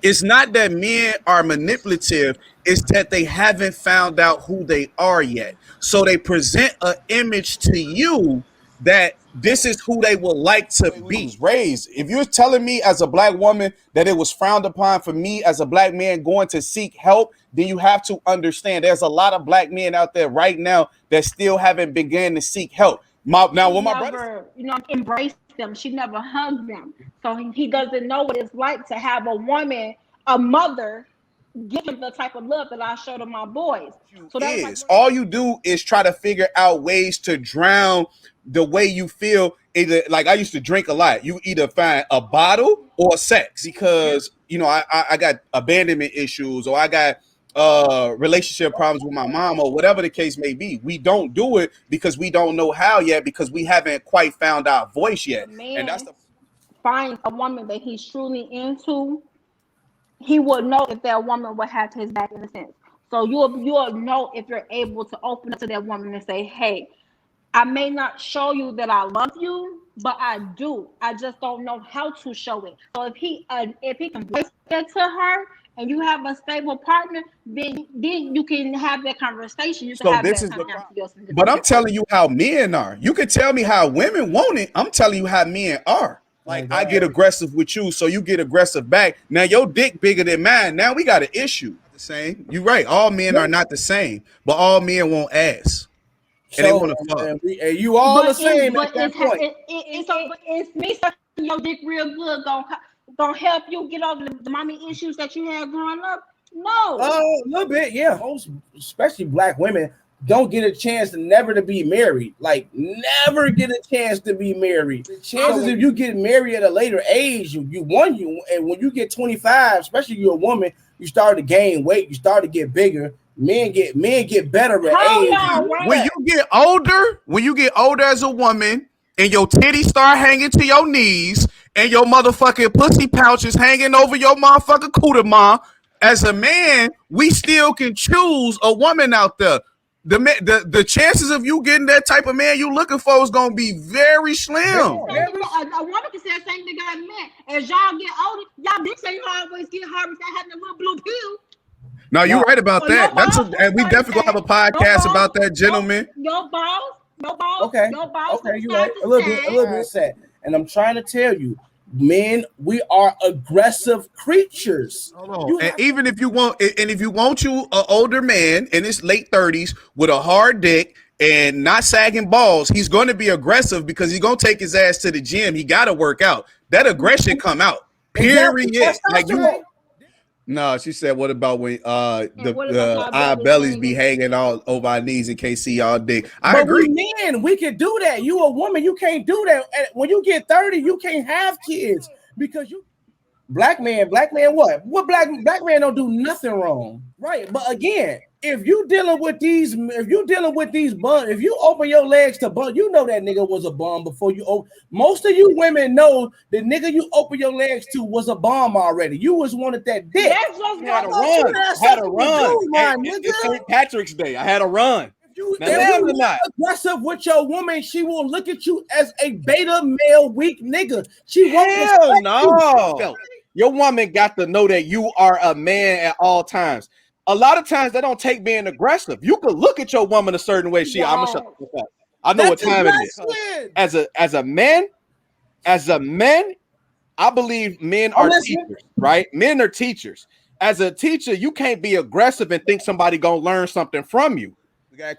It's not that men are manipulative, it's that they haven't found out who they are yet. So they present an image to you that this is who they would like to be raised. If you're telling me as a black woman that it was frowned upon for me as a black man going to seek help, then you have to understand there's a lot of black men out there right now that still haven't begun to seek help. Now, when my brother, embraced them, she never hugged them, so he doesn't know what it's like to have a woman, a mother, giving the type of love that I show to my boys. So that is all you do is try to figure out ways to drown the way you feel. Either like I used to drink a lot. You either find a bottle or sex because I got abandonment issues or I got relationship problems with my mom or whatever the case may be. We don't do it because we don't know how yet because we haven't quite found our voice yet. And that's the find a woman that he's truly into. He will know if that woman will have his back in a sense. So you'll know if you're able to open up to that woman and say, hey, I may not show you that I love you, but I do. I just don't know how to show it. So if he can voice that to her and you have a stable partner, then you can have that conversation. You can have this that is the problem. But I'm telling you how men are. You can tell me how women want it. I'm telling you how men are. Like I get aggressive with you, so you get aggressive back. Now your dick bigger than mine. Now we got an issue. The same. You're right. All men are not the same, but all men want ass. And they want to fuck. And you all the same at that point. It's me sucking your dick real good gonna help you get over the mommy issues that you had growing up? No. A little bit, yeah. Most, especially black women, don't get a chance to be married. Like, never get a chance to be married. The chances of you getting married at a later age, and when you get 25, especially you're a woman, you start to gain weight, you start to get bigger. Men get better at age. When you get older as a woman and your titties start hanging to your knees and your motherfucking pussy pouch is hanging over your motherfucking cooter, ma, as a man, we still can choose a woman out there. The chances of you getting that type of man you looking for is gonna be very slim. A woman can say the same thing about a man. As y'all get older, y'all dicks ain't always get hard without having a little blue pill. No, you're right about that. And we definitely gonna have a podcast about that, gentlemen. No balls. Okay, you right. A little bit sad. And I'm trying to tell you, men, we are aggressive creatures. And even if you want, you an older man in his late 30s with a hard dick and not sagging balls, he's going to be aggressive because he's going to take his ass to the gym. He got to work out. That aggression come out. Period. Like you. No, she said, what about when our bellies be hanging all over our knees in case see y'all dick? I agree. Men, we can do that. You a woman, you can't do that. And when you get 30, you can't have kids because you black man what black man don't do nothing wrong, right? But again, if you dealing with these bums, if you open your legs to bum, you know that nigga was a bum before you open. Most of you women know the nigga you open your legs to was a bum already. You was wanted that dick. Had a run. It's St. Patrick's Day. I had a run. If you aggressive with your woman, she will look at you as a beta male weak nigga. She won't no. You. Your woman got to know that you are a man at all times. A lot of times they don't take being aggressive. You could look at your woman a certain way. I'm gonna shut the fuck up. I know what time it is. As a man, I believe men are teachers, right? Men are teachers. As a teacher, you can't be aggressive and think somebody gonna learn something from you.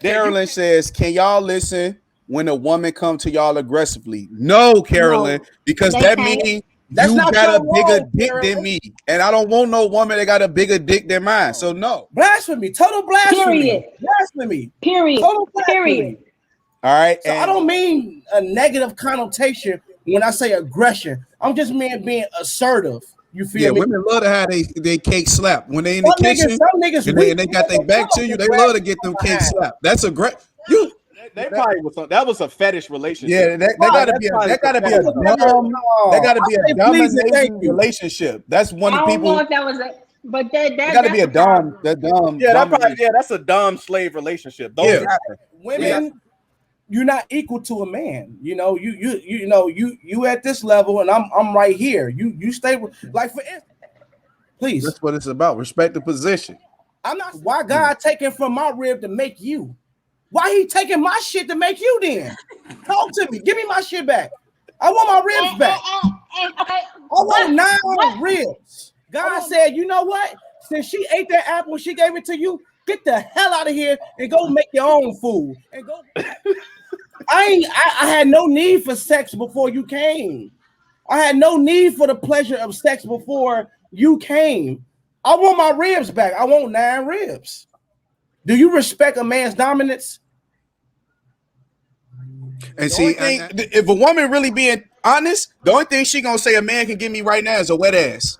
Carolyn says, "Can y'all listen when a woman come to y'all aggressively?" No, Carolyn, because that means you got a bigger dick than me, and I don't want no woman that got a bigger dick than mine. So no, blasphemy, total blasphemy, blasphemy, period, total blasphemy. Period. All right, so I don't mean a negative connotation when I say aggression. I'm just being assertive. You feel me? Women love to have they cake slap when they in the kitchen. Some niggas and they got their back to you. They love to get them cake slap. That's a great you. That was a fetish relationship. Yeah, that gotta be a dominating relationship. That's one of the people. I don't know if that was but that gotta be a dom. That dom. Yeah, that's a dom slave relationship. Women, you're not equal to a man. You know, you at this level, and I'm right here. You stay with, like, for instance, Please. That's what it's about. Respect the position. I'm not. Why God taking from my rib to make you? Why he taking my shit to make you then? Talk to me. Give me my shit back. I want my ribs back. Okay, I want 9 ribs. God said, you know what? Since she ate that apple, she gave it to you. Get the hell out of here and go make your own food. And go. I had no need for sex before you came. I had no need for the pleasure of sex before you came. I want my ribs back. I want 9 ribs. Do you respect a man's dominance? And see, if a woman really being honest, the only thing she gonna say a man can give me right now is a wet ass.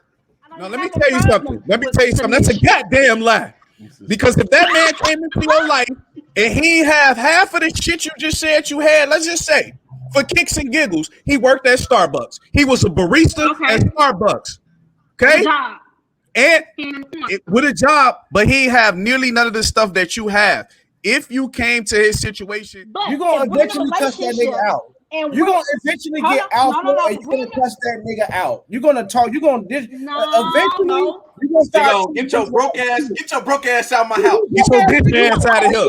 Now let me tell you something. That's a goddamn lie. Because if that man came into your life and he have half of the shit you just said you had, let's just say, for kicks and giggles, he worked at Starbucks. He was a barista at Starbucks. Okay? And with a job, but he have nearly none of the stuff that you have. If you came to his situation, you're gonna eventually cuss that nigga out. You're gonna eventually get out and you're gonna cuss that nigga out. You're gonna talk, you're gonna eventually you're gonna start get your broke ass out my house. Get your bitch ass out of here.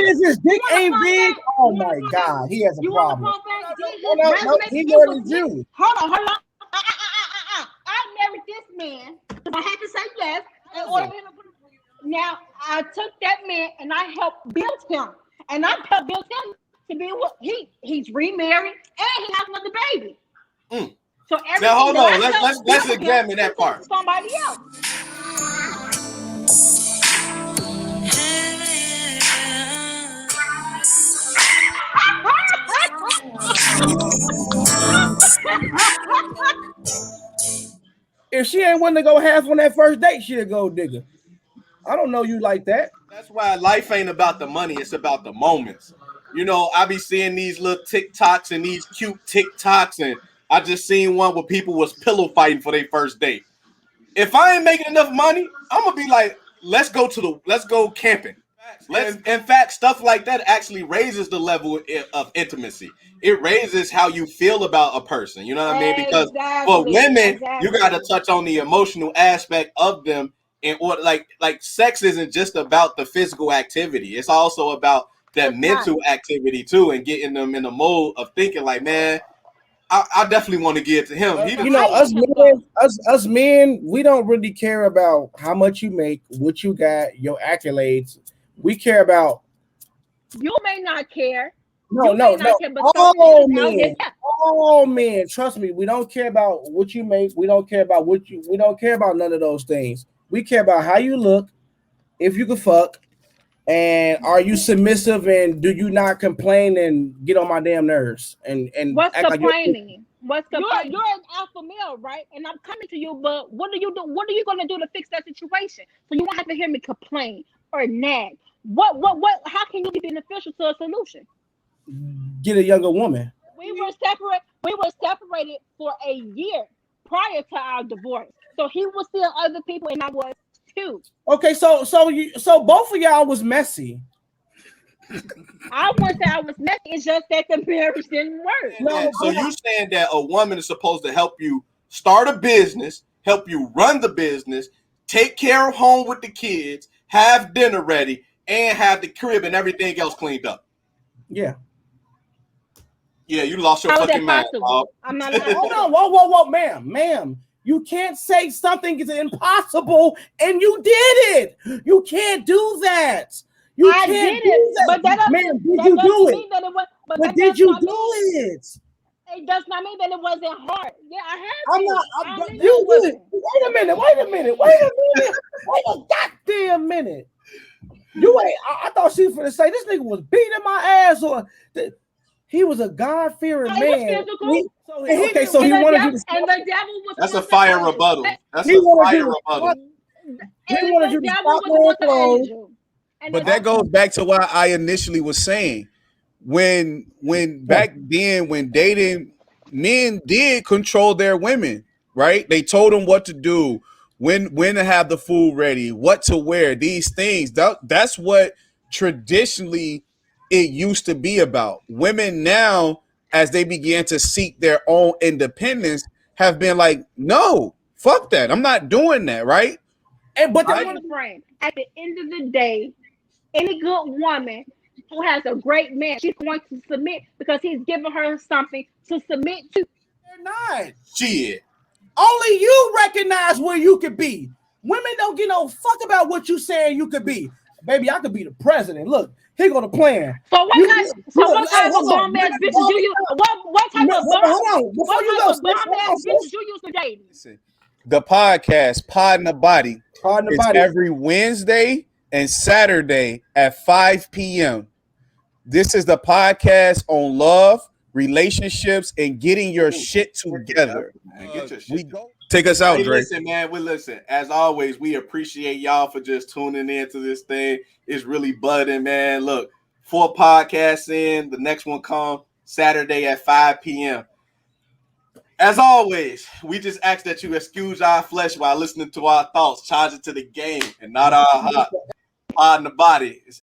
Is his dick ain't big? Oh my god, he has a problem. No, he more than you. Hold on. I married this man because I had to say yes in order for him to put it. Now I took that man and I helped build him, and I helped build him to be what he's remarried and he has another baby. So everything now hold on, let's examine that part. Somebody else. If she ain't willing to go half on that first date, she'll go digger. I don't know you like that. That's why life ain't about the money, it's about the moments. You know, I be seeing these little TikToks and these cute TikToks, and I just seen one where people was pillow fighting for their first date. If I ain't making enough money, I'm gonna be like, let's go camping. In fact, stuff like that actually raises the level of intimacy. It raises how you feel about a person. You know what I mean? Because for women, you got to touch on the emotional aspect of them. And like sex isn't just about the physical activity. It's also about that mental activity too, and getting them in the mode of thinking like, man, I definitely want to get to him. You know, us men, we don't really care about how much you make, what you got, your accolades. We care about. You may not care. No. All men, trust me, we don't care about what you make. We don't care about we don't care about none of those things. We care about how you look, if you can fuck, and are you submissive, and do you not complain and get on my damn nerves? And what's complaining? What's complaining? You're an alpha male, right? And I'm coming to you, but what do you do? What are you gonna do to fix that situation? So you won't have to hear me complain or nag. What? How can you be beneficial to a solution? Get a younger woman. We were separated for a year prior to our divorce. So he was still other people, and I was too. Okay, so both of y'all was messy. I wouldn't say I was messy. It's just that the marriage didn't work. No, so you saying that a woman is supposed to help you start a business, help you run the business, take care of home with the kids, have dinner ready, and have the crib and everything else cleaned up. Yeah. Yeah, you lost your fucking mind. I'm not. Whoa, ma'am. You can't say something is impossible and you did it. You can't do that. I did it, but that doesn't mean that it was. But did you do it? It does not mean that it wasn't hard. Yeah, I had to. I'm not. You did it. Wait a minute. Wait a goddamn minute. You ain't. I thought she was gonna say this nigga was beating my ass, or he was a God-fearing man. So he wanted you to. And the devil was. That's a fire rebuttal. That's a fire rebuttal. He wanted you to stop wearing clothes. But that goes back to what I initially was saying. When back then, when dating, men did control their women, right? They told them what to do, when to have the food ready, what to wear, these things. That's what traditionally it used to be about. Women now, as they began to seek their own independence, have been like, no, Fuck that. I'm not doing that, right? And but My friend, at the end of the day, any good woman who has a great man, she's going to submit because he's giving her something to submit to. they're not. Shit. Only you recognize where you could be. Women don't give no fuck about what you saying you could be. Baby, I could be the president. Look, here go the plan. So what type of bomb ass bitches you use? What type of bomb ass bitches you used to date? Listen, the podcast, Pod in the Body, Pardon the is body. every Wednesday and Saturday at 5 p.m. This is the podcast on love, relationships, and getting your shit together. Man, get your shit We go. Take us out, Hey, Dre. listen, man. We listen. As always, we appreciate y'all for just tuning in to this thing. It's really budding, man. Look, 4 podcasts in. The next one come Saturday at 5 p.m. As always, we just ask that you excuse our flesh while listening to our thoughts, charge it to the game, and not our heart. Pod in the Body. It's